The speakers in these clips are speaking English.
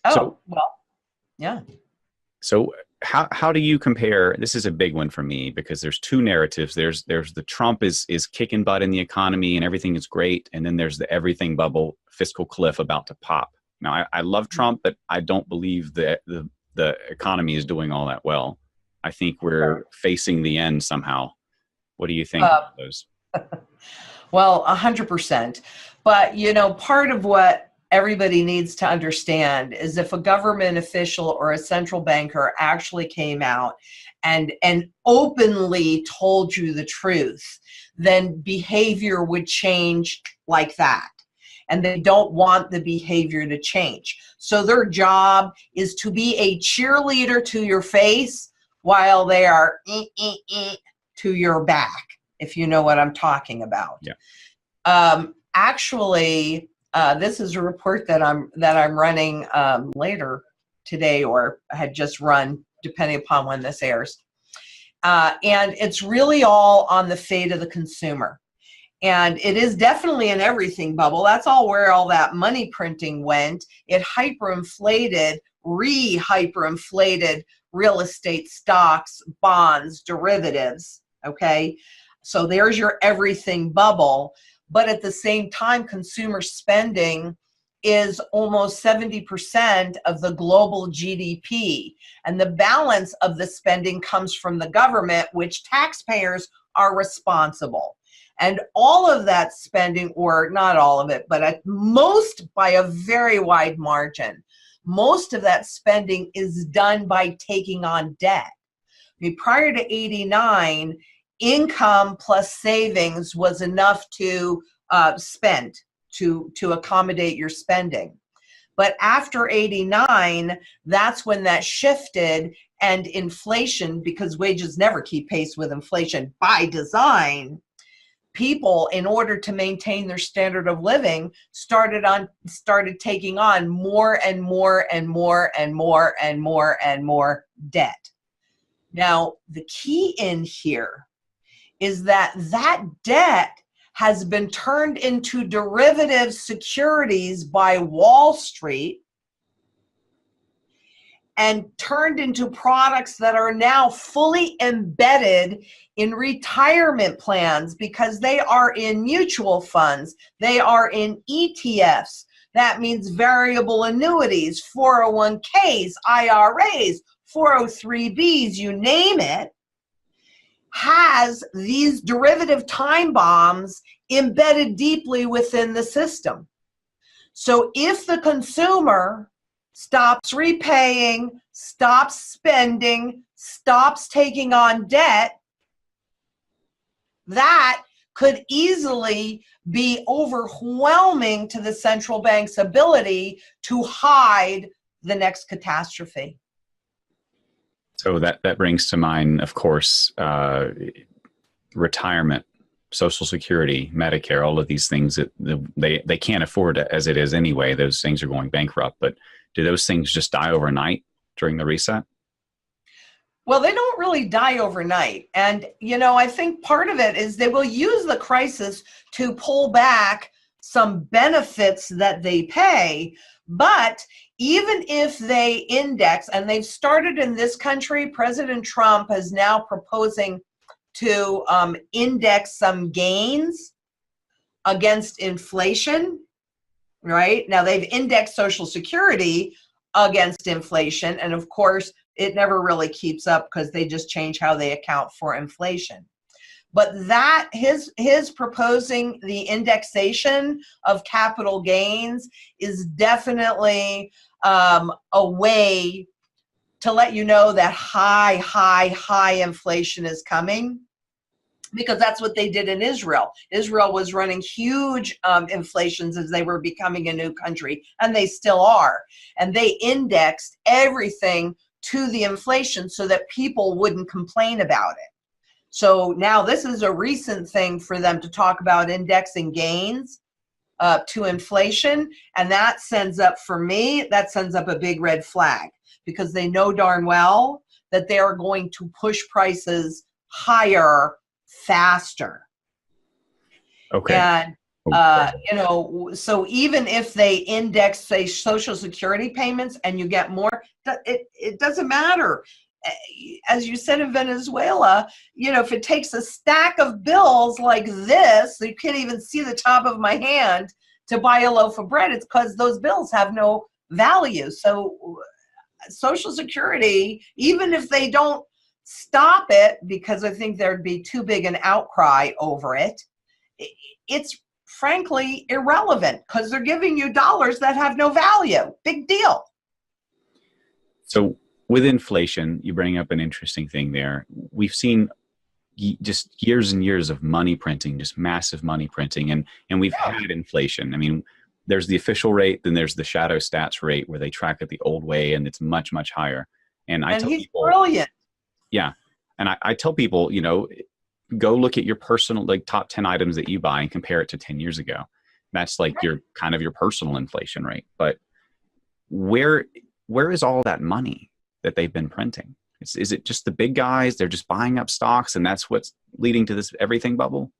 Oh, So, well, yeah. so how do you compare? This is a big one for me because there's two narratives. There's the Trump is kicking butt in the economy and everything is great, and then there's the everything bubble fiscal cliff about to pop. Now, I love Trump, but I don't believe that the economy is doing all that well. I think we're facing the end somehow. What do you think Uh, about those? well, 100%. But, part of what everybody needs to understand is if a government official or a central banker actually came out and openly told you the truth, then behavior would change like that. And they don't want the behavior to change. So their job is to be a cheerleader to your face while they are to your back, if you know what I'm talking about. Yeah. Actually, this is a report that I'm running later today, or had just run, depending upon when this airs. And it's really all on the fate of the consumer. And it is definitely an everything bubble. That's all where all that money printing went. It hyperinflated, re-hyperinflated real estate stocks, bonds, derivatives, okay? So there's your everything bubble. But at the same time, consumer spending is almost 70% of the global GDP. And the balance of the spending comes from the government, which taxpayers are responsible. And all of that spending, or not all of it, but at most by a very wide margin, most of that spending is done by taking on debt. I mean, prior to '89, income plus savings was enough to spend, to accommodate your spending. But after '89, that's when that shifted, and inflation, because wages never keep pace with inflation by design, people, in order to maintain their standard of living, started taking on more and more and more and more and more and more debt. Now, the key in here is that debt has been turned into derivative securities by Wall Street and turned into products that are now fully embedded in retirement plans, because they are in mutual funds, they are in ETFs. That means variable annuities, 401ks, IRAs, 403bs, you name it, has these derivative time bombs embedded deeply within the system. So if the consumer stops repaying, stops spending, stops taking on debt, that could easily be overwhelming to the central bank's ability to hide the next catastrophe. So that brings to mind, of course, retirement, Social Security, Medicare, all of these things that they can't afford as it is anyway. Those things are going bankrupt. But do those things just die overnight during the reset? Well, they don't really die overnight. And, I think part of it is they will use the crisis to pull back some benefits that they pay. But even if they index, and they've started in this country, President Trump is now proposing to index some gains against inflation, right? Now, they've indexed Social Security against inflation, and of course, it never really keeps up because they just change how they account for inflation. But that his proposing the indexation of capital gains is definitely a way to let you know that high inflation is coming, because that's what they did in Israel. Israel was running huge inflations as they were becoming a new country, and they still are. And they indexed everything to the inflation so that people wouldn't complain about it. So now this is a recent thing for them to talk about indexing gains to inflation. And that sends up, for me, that sends up a big red flag, because they know darn well that they are going to push prices higher faster. Okay. And Oh, You know, so even if they index, say, Social Security payments and you get more, it doesn't matter. As you said in Venezuela, you know, if it takes a stack of bills like this, you can't even see the top of my hand to buy a loaf of bread, it's because those bills have no value. So Social Security, even if they don't stop it, because I think there'd be too big an outcry over it, it's frankly irrelevant because they're giving you dollars that have no value. Big deal. so with inflation, you bring up an interesting thing there. We've seen just years and years of money printing, just massive money printing, and we've had inflation. I mean, there's the official rate, then there's the shadow stats rate where they track it the old way, and it's much, much higher. And I And tell he's people, brilliant. yeah, and I tell people, you know, go look at your personal, like, top 10 items that you buy and compare it to 10 years ago. That's like Right. your kind of your personal inflation rate. But where is all that money that they've been printing? Is it just the big guys? They're just buying up stocks, and that's what's leading to this everything bubble?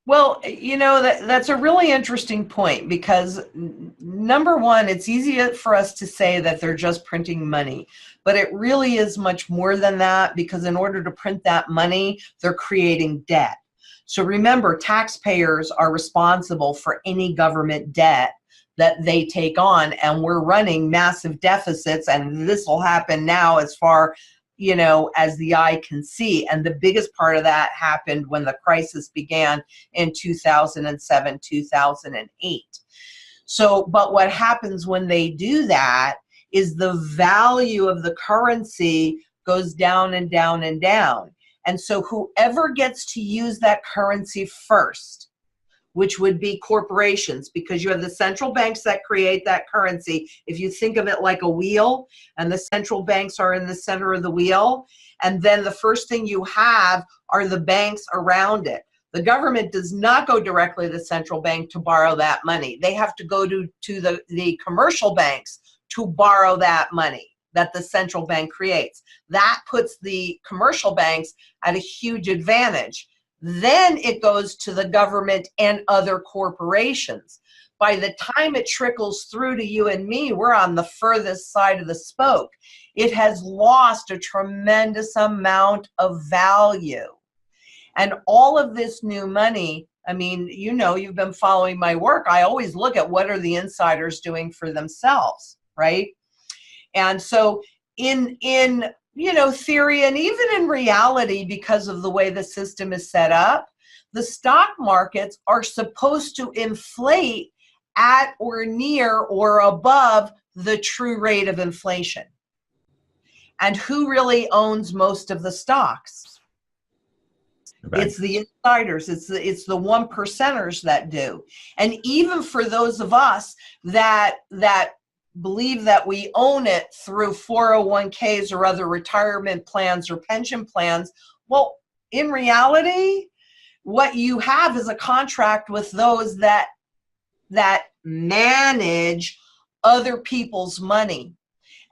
Well, you know, that's a really interesting point because number one, it's easy for us to say that they're just printing money, but it really is much more than that, because in order to print that money, they're creating debt. So remember, taxpayers are responsible for any government debt that they take on, and we're running massive deficits, and this will happen now as far, you know, as the eye can see. And the biggest part of that happened when the crisis began in 2007, 2008. So, but what happens when they do that is the value of the currency goes down and down and down. And so whoever gets to use that currency first, which would be corporations, because you have the central banks that create that currency. If you think of it like a wheel, and the central banks are in the center of the wheel, and then the first thing you have are the banks around it. The government does not go directly to the central bank to borrow that money. They have to go to the commercial banks to borrow that money that the central bank creates. That puts the commercial banks at a huge advantage. Then it goes to the government and other corporations. By the time it trickles through to you and me, we're on the furthest side of the spoke. It has lost a tremendous amount of value. And all of this new money, I mean, you know, you've been following my work. I always look at what are the insiders doing for themselves, right? And so in you know, theory and even in reality, because of the way the system is set up, the stock markets are supposed to inflate at or near or above the true rate of inflation. And who really owns most of the stocks? Okay. It's the insiders. It's the one percenters that do. And even for those of us that believe that we own it through 401ks or other retirement plans or pension plans, well, in reality, what you have is a contract with those that manage other people's money.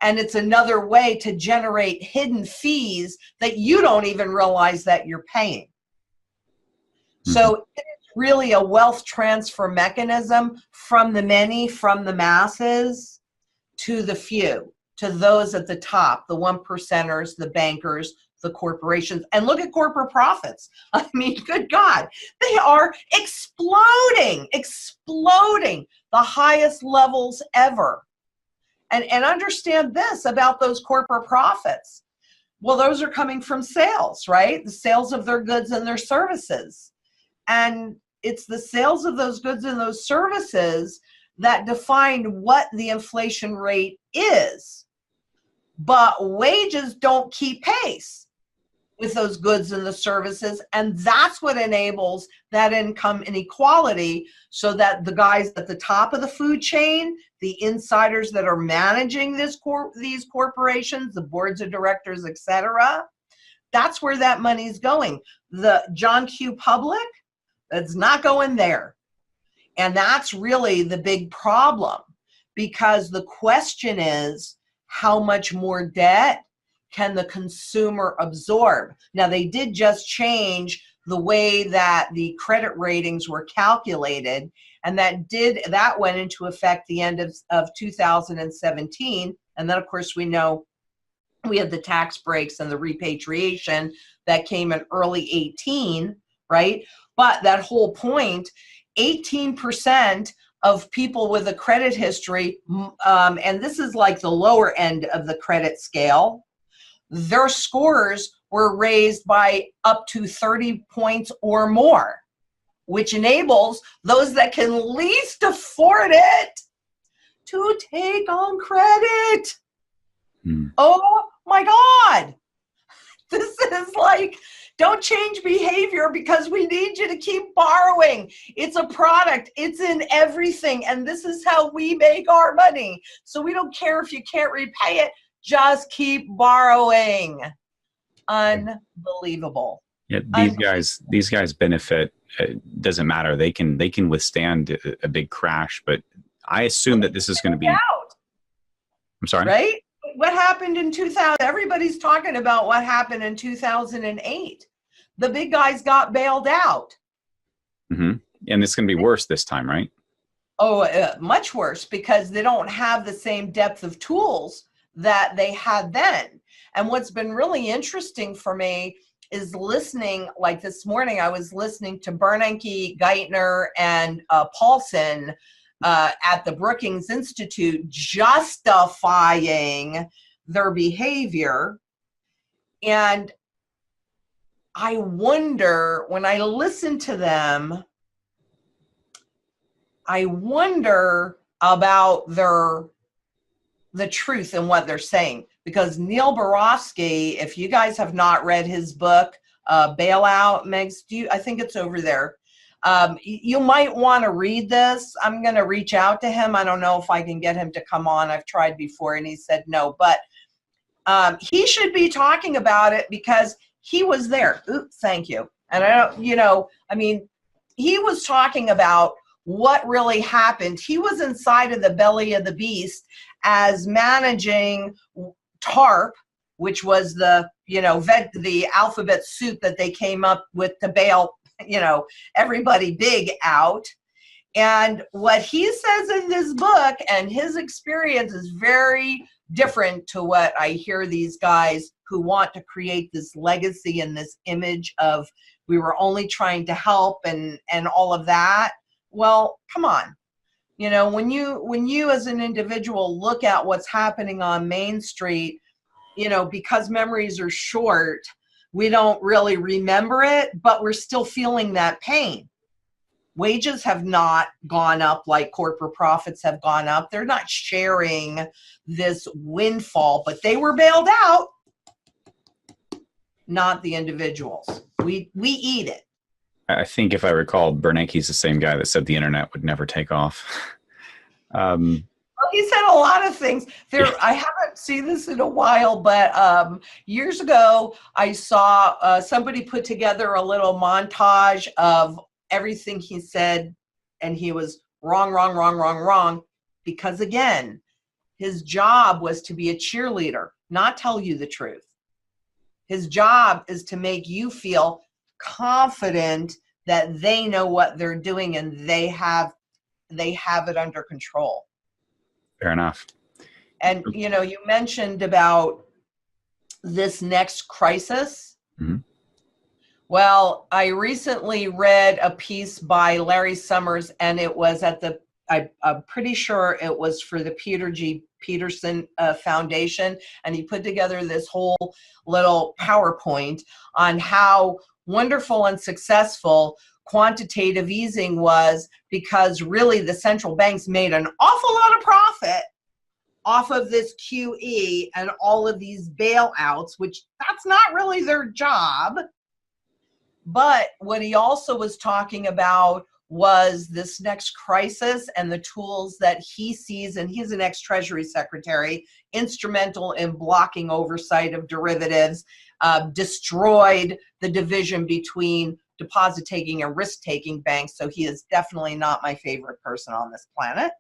And it's another way to generate hidden fees that you don't even realize that you're paying. Mm-hmm. So it's really a wealth transfer mechanism from the many, from the masses, to the few, to those at the top, the one percenters, the bankers, the corporations. And look at corporate profits. I mean, good God, they are exploding, the highest levels ever. And understand this about those corporate profits. Well, those are coming from sales, right? The sales of their goods and their services. And it's the sales of those goods and those services that define what the inflation rate is. But wages don't keep pace with those goods and the services, and that's what enables that income inequality, so that the guys at the top of the food chain, the insiders that are managing these corporations, the boards of directors, etc., that's where that money is going. The John Q. Public, that's not going there. And that's really the big problem, because the question is, how much more debt can the consumer absorb? Now, they did just change the way that the credit ratings were calculated. And that went into effect the end of 2017. And then, of course, we know we had the tax breaks and the repatriation that came in early 18, right? But that whole point, 18% of people with a credit history, and this is like the lower end of the credit scale, their scores were raised by up to 30 points or more, which enables those that can least afford it to take on credit. Oh my God. This is like, don't change behavior because we need you to keep borrowing. It's a product. It's in everything. And this is how we make our money. So we don't care if you can't repay it. Just keep borrowing. Unbelievable. Yeah, these guys benefit. It doesn't matter. They can withstand a big crash, but I assume that this is going to be. I'm sorry. Right? What happened in 2000? Everybody's talking about what happened in 2008. The big guys got bailed out. Mm-hmm. And it's going to be worse this time, right? Oh, much worse, because they don't have the same depth of tools that they had then. And what's been really interesting for me is listening, like this morning, I was listening to Bernanke, Geithner, and Paulson at the Brookings Institute justifying their behavior. And I wonder, when I listen to them, I wonder about the truth in what they're saying. Because Neil Barofsky, if you guys have not read his book, Bailout, Megs, I think it's over there. You might want to read this. I'm going to reach out to him. I don't know if I can get him to come on. I've tried before and he said no, but he should be talking about it because he was there. Oops, thank you. And I don't, he was talking about what really happened. He was inside of the belly of the beast as managing TARP, which was the alphabet soup that they came up with to bail everybody big out. And what he says in this book and his experience is very different to what I hear these guys who want to create this legacy and this image of we were only trying to help and all of that. Well, come on. When you as an individual look at what's happening on Main Street, because memories are short, we don't really remember it, but we're still feeling that pain. Wages have not gone up like corporate profits have gone up. They're not sharing this windfall, but they were bailed out, not the individuals. We eat it. I think if I recall, Bernanke's the same guy that said the internet would never take off. He said a lot of things. I haven't seen this in a while, but years ago, I saw somebody put together a little montage of everything he said, and he was wrong, because again, his job was to be a cheerleader, not tell you the truth. His job is to make you feel confident that they know what they're doing and they have it under control. Fair enough. And you mentioned about this next crisis. Mm-hmm. Well, I recently read a piece by Larry Summers, and it was at I'm pretty sure it was for the Peter G. Peterson Foundation, and he put together this whole little PowerPoint on how wonderful and successful quantitative easing was, because really the central banks made an awful lot of profit off of this QE and all of these bailouts, which that's not really their job. But what he also was talking about was this next crisis and the tools that he sees, and he's an ex-Treasury Secretary, instrumental in blocking oversight of derivatives, destroyed the division between deposit-taking and risk-taking banks, so he is definitely not my favorite person on this planet.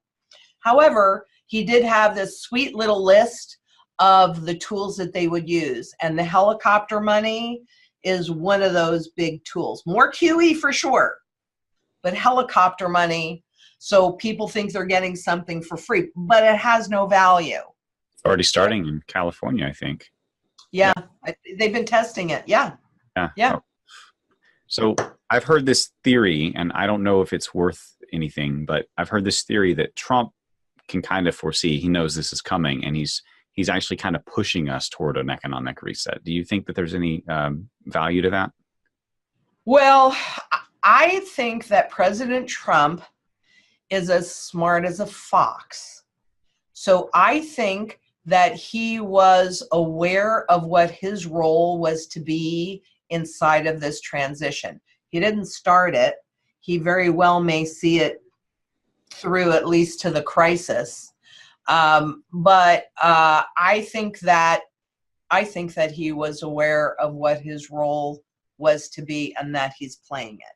However, he did have this sweet little list of the tools that they would use, and the helicopter money is one of those big tools. More QE for sure, but helicopter money, so people think they're getting something for free, but it has no value. It's already starting in California, I think. Yeah, they've been testing it. Yeah. Yeah. Oh. So I've heard this theory, and I don't know if it's worth anything, but I've heard this theory that Trump can kind of foresee, he knows this is coming, and he's actually kind of pushing us toward an economic reset. Do you think that there's any value to that? Well, I think that President Trump is as smart as a fox. So I think that he was aware of what his role was to be inside of this transition. He didn't start it. He very well may see it through, at least to the crisis. But I think that he was aware of what his role was to be and that he's playing it.